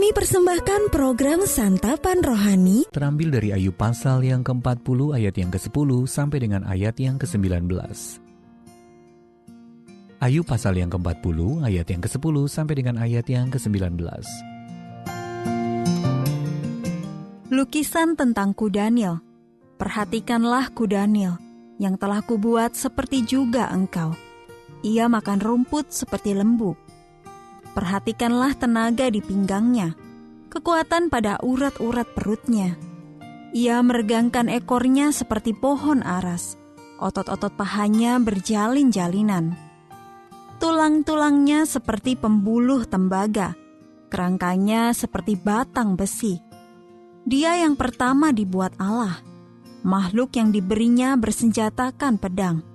Kami persembahkan program Santapan Rohani terambil dari Ayub pasal yang ke-40 ayat yang ke-10 sampai dengan ayat yang ke-19. Ayub pasal yang ke-40 ayat yang ke-10 sampai dengan ayat yang ke-19. Lukisan tentangku Daniel. Perhatikanlah ku Daniel, yang telah kubuat seperti juga engkau. Ia makan rumput seperti lembu. Perhatikanlah tenaga di pinggangnya, kekuatan pada urat-urat perutnya. Ia meregangkan ekornya seperti pohon aras, otot-otot pahanya berjalin-jalinan. Tulang-tulangnya seperti pembuluh tembaga, kerangkanya seperti batang besi. Dia yang pertama dibuat Allah, makhluk yang diberinya bersenjatakan pedang.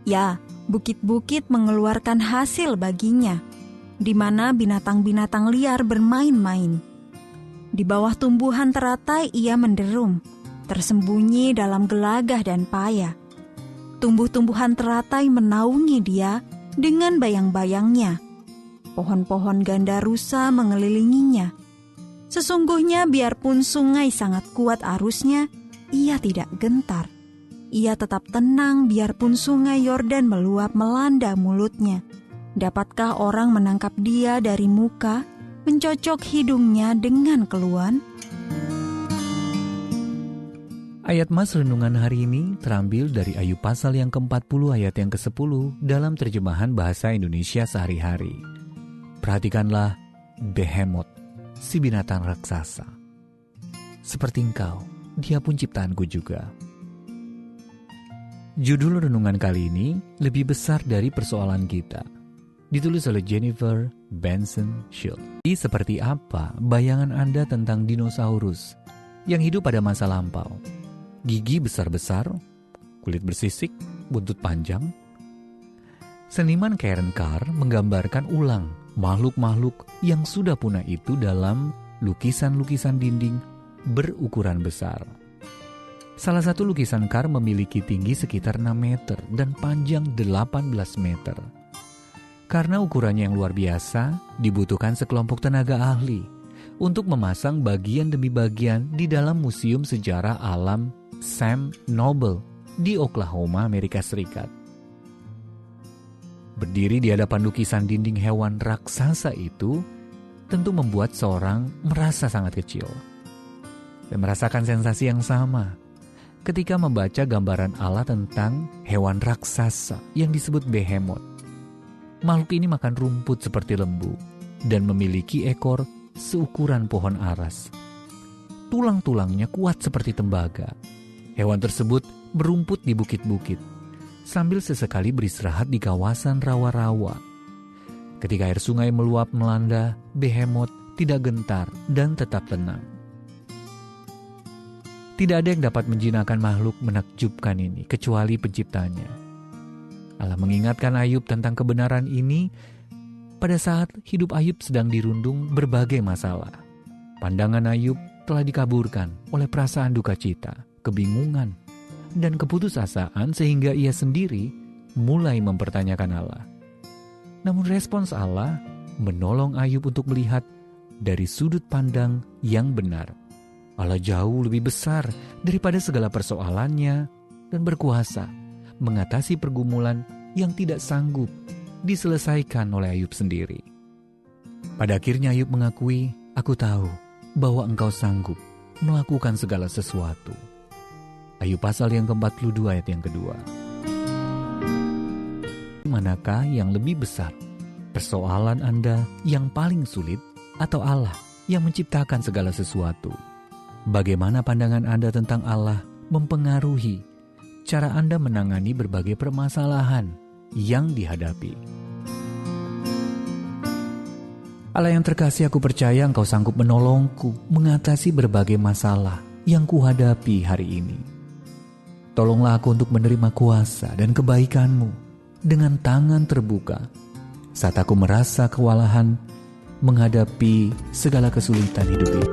Ya, bukit-bukit mengeluarkan hasil baginya, di mana binatang-binatang liar bermain-main. Di bawah tumbuhan teratai ia menderum, tersembunyi dalam gelagah dan paya. Tumbuh-tumbuhan teratai menaungi dia dengan bayang-bayangnya. Pohon-pohon gandarusa mengelilinginya. Sesungguhnya biarpun sungai sangat kuat arusnya, ia tidak gentar. Ia tetap tenang biarpun sungai Yordan meluap melanda mulutnya. Dapatkah orang menangkap dia dari muka, mencocok hidungnya dengan keluhan? Ayat Mas renungan hari ini terambil dari Ayub pasal yang ke-40 ayat yang ke-10 dalam terjemahan bahasa Indonesia sehari-hari. Perhatikanlah Behemoth, si binatang raksasa. Seperti engkau, dia pun ciptaanku juga. Judul renungan kali ini lebih besar dari persoalan kita. Ditulis oleh Jennifer Benson Shield. Seperti apa bayangan Anda tentang dinosaurus yang hidup pada masa lampau? Gigi besar-besar, kulit bersisik, buntut panjang. Seniman Karen Carr menggambarkan ulang makhluk-makhluk yang sudah punah itu dalam lukisan-lukisan dinding berukuran besar. Salah satu lukisan Carr memiliki tinggi sekitar 6 meter dan panjang 18 meter. Karena ukurannya yang luar biasa, dibutuhkan sekelompok tenaga ahli untuk memasang bagian demi bagian di dalam Museum Sejarah Alam Sam Noble di Oklahoma, Amerika Serikat. Berdiri di hadapan lukisan dinding hewan raksasa itu tentu membuat seorang merasa sangat kecil. Dan merasakan sensasi yang sama ketika membaca gambaran Allah tentang hewan raksasa yang disebut Behemoth. Makhluk ini makan rumput seperti lembu dan memiliki ekor seukuran pohon aras. Tulang-tulangnya kuat seperti tembaga. Hewan tersebut berumput di bukit-bukit, sambil sesekali beristirahat di kawasan rawa-rawa. Ketika air sungai meluap melanda, Behemoth tidak gentar dan tetap tenang. Tidak ada yang dapat menjinakkan makhluk menakjubkan ini, kecuali penciptanya. Allah mengingatkan Ayub tentang kebenaran ini pada saat hidup Ayub sedang dirundung berbagai masalah. Pandangan Ayub telah dikaburkan oleh perasaan duka cita, kebingungan, dan keputusasaan sehingga ia sendiri mulai mempertanyakan Allah. Namun respons Allah menolong Ayub untuk melihat dari sudut pandang yang benar. Allah jauh lebih besar daripada segala persoalannya dan berkuasa mengatasi pergumulan yang tidak sanggup diselesaikan oleh Ayub sendiri. Pada akhirnya Ayub mengakui, "Aku tahu bahwa engkau sanggup melakukan segala sesuatu." Ayub pasal yang ke-42 ayat yang kedua. Manakah yang lebih besar? Persoalan Anda yang paling sulit atau Allah yang menciptakan segala sesuatu? Bagaimana pandangan Anda tentang Allah mempengaruhi cara Anda menangani berbagai permasalahan yang dihadapi? Allah yang terkasih, aku percaya Engkau sanggup menolongku mengatasi berbagai masalah yang kuhadapi hari ini. Tolonglah aku untuk menerima kuasa dan kebaikan-Mu dengan tangan terbuka saat aku merasa kewalahan menghadapi segala kesulitan hidup ini.